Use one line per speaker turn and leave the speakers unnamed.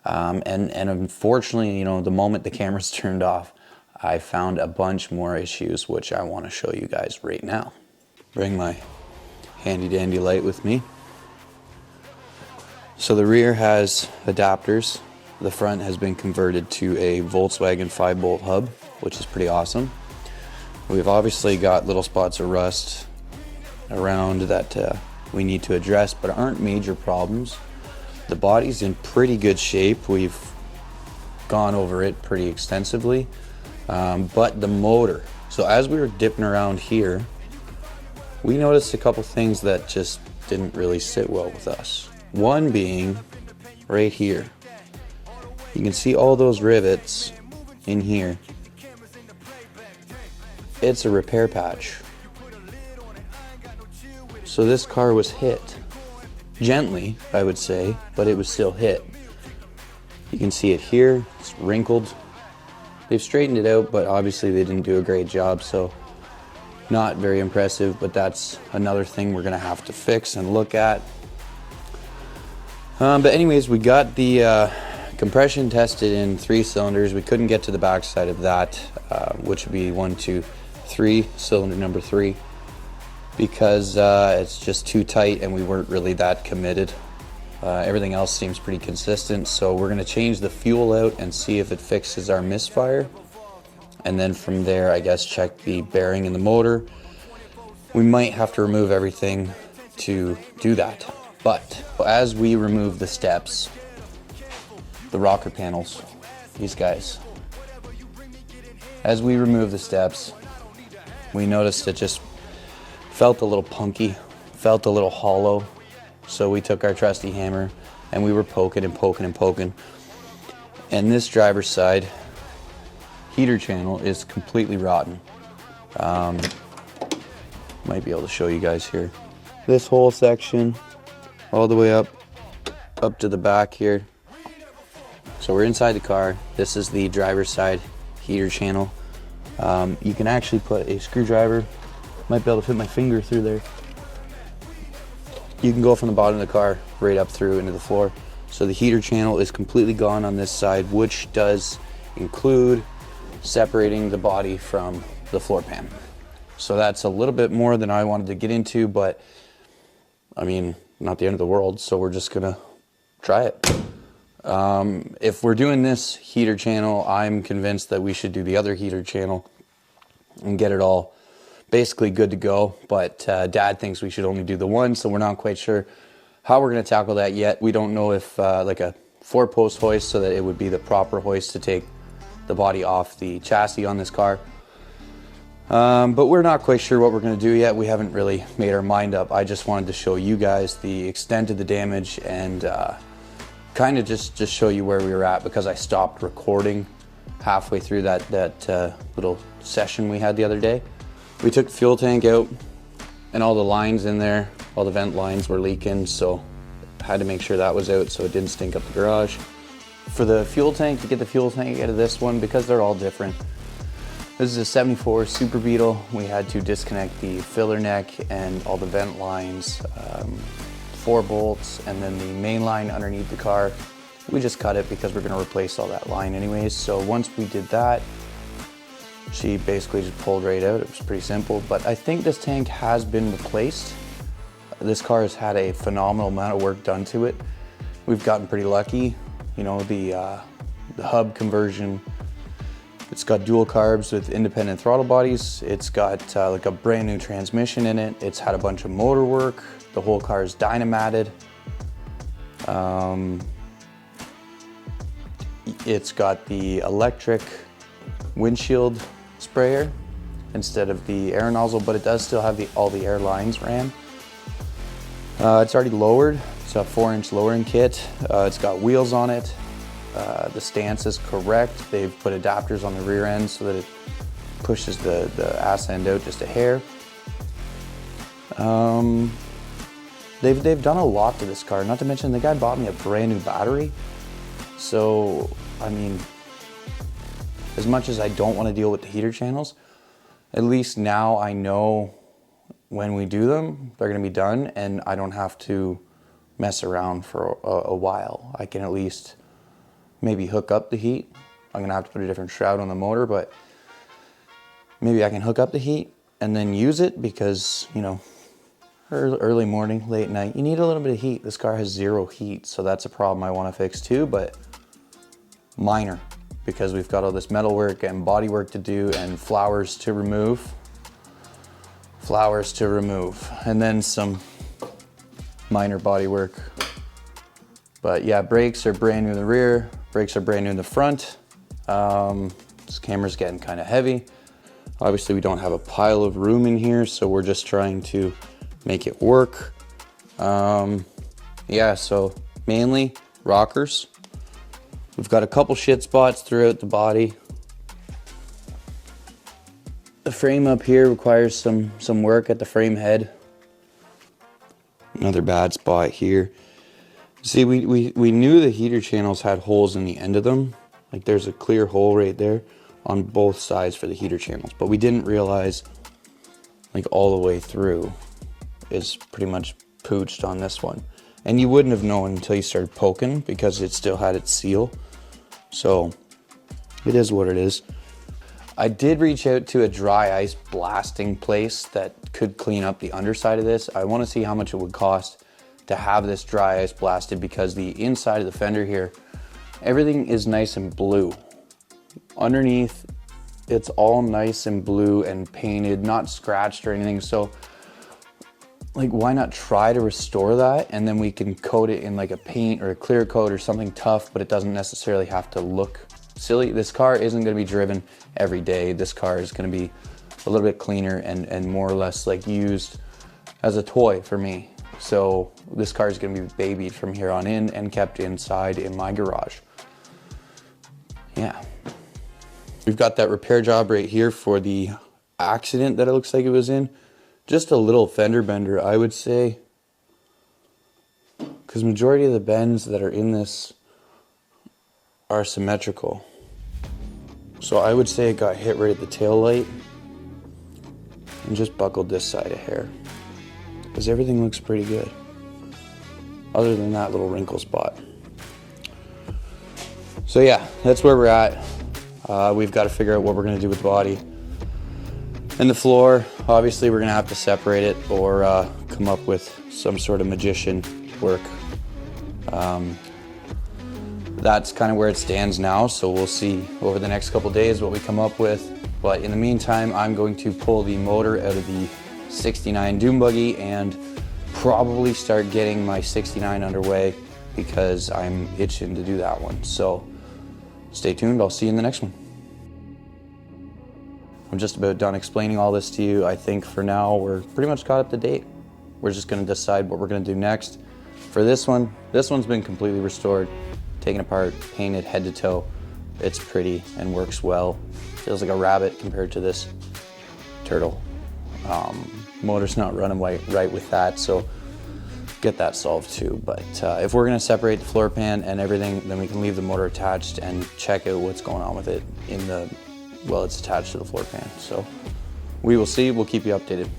And unfortunately, you know, the moment the camera's turned off, I found a bunch more issues, which I want to show you guys right now. Bring my handy dandy light with me. So the rear has adapters. The front has been converted to a Volkswagen 5-bolt hub, which is pretty awesome. We've obviously got little spots of rust around that we need to address, but aren't major problems. The body's in pretty good shape. We've gone over it pretty extensively, but the motor. So as we were dipping around here, we noticed a couple things that just didn't really sit well with us. One being right here. You can see all those rivets in here. It's a repair patch. So this car was hit. Gently, I would say, but it was still hit. You can see it here, it's wrinkled. They've straightened it out, but obviously they didn't do a great job, so not very impressive, but that's another thing we're gonna have to fix and look at. But anyways, we got the compression tested in 3 cylinders. We couldn't get to the back side of that, which would be 1, 2, 3, cylinder number 3, because it's just too tight and we weren't really that committed. Everything else seems pretty consistent, so we're gonna change the fuel out and see if it fixes our misfire. And then from there, I guess, check the bearing in the motor. We might have to remove everything to do that. But as we remove the steps, the rocker panels, these guys, as we remove the steps, we noticed it just felt a little punky, felt a little hollow. So we took our trusty hammer and we were poking and poking and poking. And this driver's side heater channel is completely rotten. Might be able to show you guys here. This whole section, all the way up to the back here. So we're inside the car. This is the driver's side heater channel. You can actually put a screwdriver, might be able to fit my finger through there. You can go from the bottom of the car right up through into the floor. So the heater channel is completely gone on this side, which does include separating the body from the floor pan. So that's a little bit more than I wanted to get into, but I mean, not the end of the world, so we're just gonna try it. If we're doing this heater channel, I'm convinced that we should do the other heater channel and get it all basically good to go, but Dad thinks we should only do the one, so we're not quite sure how we're gonna tackle that yet. We don't know if like a 4-post hoist, so that it would be the proper hoist to take the body off the chassis on this car. But we're not quite sure what we're going to do yet. We haven't really made our mind up. I just wanted to show you guys the extent of the damage and kind of just show you where we were at, because I stopped recording halfway through that little session we had the other day. We took the fuel tank out and all the lines in there, all the vent lines were leaking, so I had to make sure that was out so it didn't stink up the garage. For the fuel tank, to get the fuel tank out of this one, because they're all different. This is a 74 Super Beetle. We had to disconnect the filler neck and all the vent lines, 4 bolts, and then the main line underneath the car. We just cut it because we're gonna replace all that line anyways. So once we did that, she basically just pulled right out. It was pretty simple, but I think this tank has been replaced. This car has had a phenomenal amount of work done to it. We've gotten pretty lucky. You know, the hub conversion, it's got dual carbs with independent throttle bodies. It's got like a brand new transmission in it. It's had a bunch of motor work. The whole car is dynamatted. It's got the electric windshield sprayer instead of the air nozzle, but it does still have all the air lines ran. It's already lowered. It's a 4-inch lowering kit. It's got wheels on it. The stance is correct. They've put adapters on the rear end so that it pushes the ass end out just a hair. They've done a lot to this car. Not to mention the guy bought me a brand new battery. So, I mean, as much as I don't want to deal with the heater channels, at least now I know when we do them, they're going to be done, and I don't have to mess around for a while. I can at least maybe hook up the heat. I'm gonna have to put a different shroud on the motor, but maybe I can hook up the heat and then use it because, you know, early morning, late night, you need a little bit of heat. This car has 0 heat, so that's a problem I want to fix too, but minor, because we've got all this metal work and body work to do and flowers to remove, and then some minor body work. But yeah, brakes are brand new in the rear, brakes are brand new in the front. This camera's getting kind of heavy. Obviously we don't have a pile of room in here, so we're just trying to make it work. Yeah, so mainly rockers. We've got a couple shit spots throughout the body. The frame up here requires some work at the frame head. Another bad spot here. See, we knew the heater channels had holes in the end of them. Like there's a clear hole right there on both sides for the heater channels, but we didn't realize like all the way through is pretty much pooched on this one. And you wouldn't have known until you started poking because it still had its seal. So it is what it is. I did reach out to a dry ice blasting place that could clean up the underside of this. I want to see how much it would cost to have this dry ice blasted, because the inside of the fender here, everything is nice and blue. Underneath, it's all nice and blue and painted, not scratched or anything. So like, why not try to restore that, and then we can coat it in like a paint or a clear coat or something tough, but it doesn't necessarily have to look silly. This car isn't going to be driven every day. This car is going to be a little bit cleaner and more or less like used as a toy for me. So this car is going to be babied from here on in and kept inside in my garage. Yeah. We've got that repair job right here for the accident that it looks like it was in. Just a little fender bender, I would say, because majority of the bends that are in this are symmetrical. So I would say it got hit right at the tail light and just buckled this side a hair, because everything looks pretty good other than that little wrinkle spot. So yeah, that's where we're at. We've got to figure out what we're going to do with the body and the floor. Obviously we're going to have to separate it or come up with some sort of magician work. That's kind of where it stands now, so we'll see over the next couple days what we come up with. But in the meantime, I'm going to pull the motor out of the 69 dune buggy and probably start getting my 69 underway, because I'm itching to do that one. So stay tuned, I'll see you in the next one. I'm just about done explaining all this to you. I think for now we're pretty much caught up to date. We're just going to decide what we're going to do next. For this one's been completely restored, taken apart, painted head to toe. It's pretty and works well. Feels like a rabbit compared to this turtle. Motor's not running right with that, so get that solved too. But if we're going to separate the floor pan and everything, then we can leave the motor attached and check out what's going on with it in the, well, it's attached to the floor pan. So we will see, we'll keep you updated.